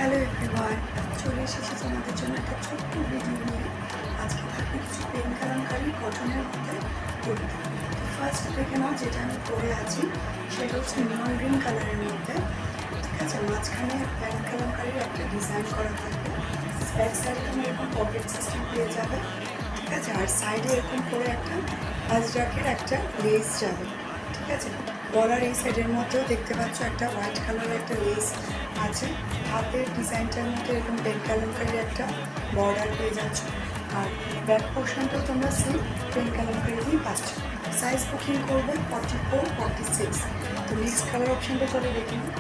Hello everyone, চলে এসেছি তোমাদের জন্য একটা ছোট্ট ভিডিও নিয়ে। আজকে থাকবে কিছু পেন কালামকারি কটনের মধ্যে কুর্তি। ফার্স্ট দেখে নাও, যেটা আমি পরে আছি সেটা হচ্ছে নিয়ন গ্রিন কালারের মধ্যে। ঠিক আছে, মাঝখানে পেন কালামকারির একটা ডিজাইন করা থাকবে। ব্যাক সাইডে তুমি এরকম পকেট সিস্টেম পেয়ে যাবে। ঠিক আছে, আর সাইডে এরকম করে একটা আজরাকের একটা লেস যাবে। ঠিক আছে, গলার এই সাইডের মধ্যেও দেখতে পাচ্ছ একটা হোয়াইট কালারের একটা লেস আছে। হাতের ডিজাইনটার মধ্যে এরকম পেন কালামকারি একটা বর্ডার পেয়ে যাচ্ছ। আর ব্যাক পোর্শনটাও তোমরা সেম পেন কালামকারি দিয়ে পাচ্ছ। সাইজ বুকিং করবে 44, 46। তো নেক্সট কালার অপশানটা চলে দেখে নিই।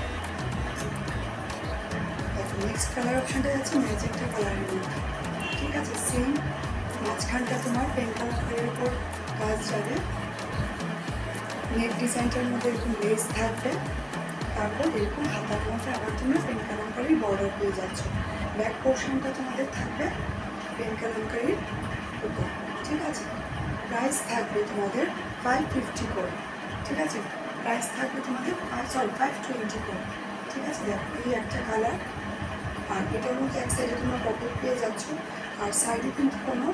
দেখো, নেক্সট কালার অপশানটা যাচ্ছে ম্যাজেন্টা কালারের মধ্যে। ঠিক আছে, সেম মাঝখানটা তোমার পেন কালামকারির উপর কাজ যাবে। নেক ডিজাইনটার মধ্যে এরকম লেস থাকবে। তারপর এরকম হাতার মধ্যে আবার তোমরা পেন কালামকারির বর্ডার পেয়ে যাচ্ছ। ব্যাক পোর্শনটা তোমাদের থাকবে পেন কালামকারির উপর। ঠিক আছে, প্রাইস থাকবে তোমাদের 550 করে। ঠিক আছে, প্রাইস থাকবে তোমাদের 520 করে। ঠিক আছে, দেখো এই একটা কালার। আর এটার মধ্যে এক সাইডে তোমরা পকেট পেয়ে যাচ্ছ, আর সাইডে কিন্তু কোনো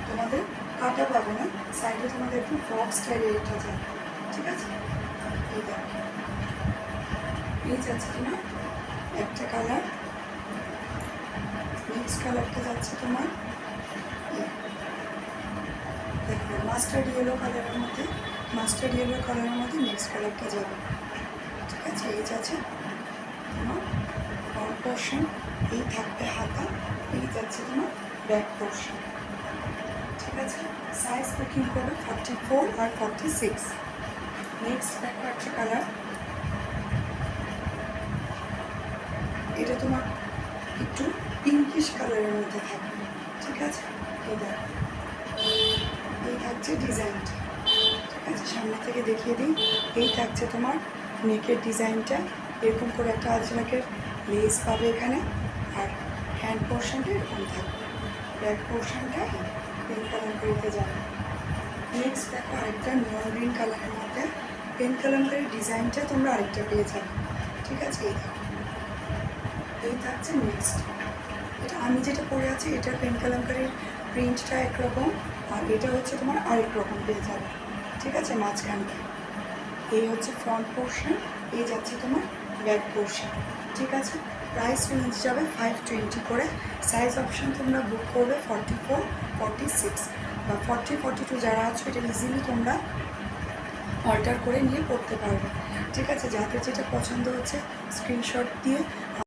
তোমাদের কাটা পাবে না। সাইডে তোমাদের একটু ফ্রক স্টাইলে এটা যাবে। ঠিক আছে, এই দেখো এই যাচ্ছে তোমার একটা কালার। নেক্সট কালারটা যাচ্ছে তোমার দেখো মাস্টার্ড ইয়েলো কালারের মধ্যে। মাস্টার্ড ইয়েলো কালারের মধ্যে নেক্সট কালারটা যাবে। ঠিক আছে, এই যাচ্ছে তোমার ফ্রন্ট পোর্শন, এই থাকবে হাতা, এই যাচ্ছে তোমার ব্যাক পোর্শন। ঠিক আছে, সাইজ বুকিং করবে 44 আর 46। নেক্সট দেখো একটা কালার, এটা তোমার একটু পিঙ্কিশ কালারের মধ্যে থাকবে। ঠিক আছে, এই দেখো এই থাকছে ডিজাইনটা। ঠিক আছে, সামনে থেকে দেখিয়ে দিই। এই থাকছে তোমার নেকের ডিজাইনটা, এরকম করে একটা আজরাকের লেস পাবে এখানে। আর হ্যান্ড পোর্শনটা এরকম থাকবে, ব্যাক পোর্শনটা পেন কালামকারিতে যাবে। নেক্সট দেখো আরেকটা নিয়ন গ্রিন কালারের মধ্যে পেন কালামকারির ডিজাইনটা তোমরা আরেকটা পেয়ে যাবে। ঠিক আছে, এই দেখো এই থাকছে নেক্সট। এটা আমি যেটা পরে আছি এটার পেন কালামকারির প্রিন্টটা একরকম, আর এটা হচ্ছে তোমার আরেক রকম পেয়ে যাবে। ঠিক আছে, মাঝখানটা এই হচ্ছে ফ্রন্ট পোর্শন, এই যাচ্ছে তোমার ব্যাক পোর্শন। ঠিক আছে, প্রাইস রেঞ্জ যাবে 520 করে। সাইজ অপশান তোমরা বুক করবে 44, 46 বা 40, 42 যারা আছো এটা ইজিলি তোমরা অল্টার করে নিয়ে পড়তে পারবে। ঠিক আছে, যাদের যেটা পছন্দ হচ্ছে স্ক্রিনশট দিয়ে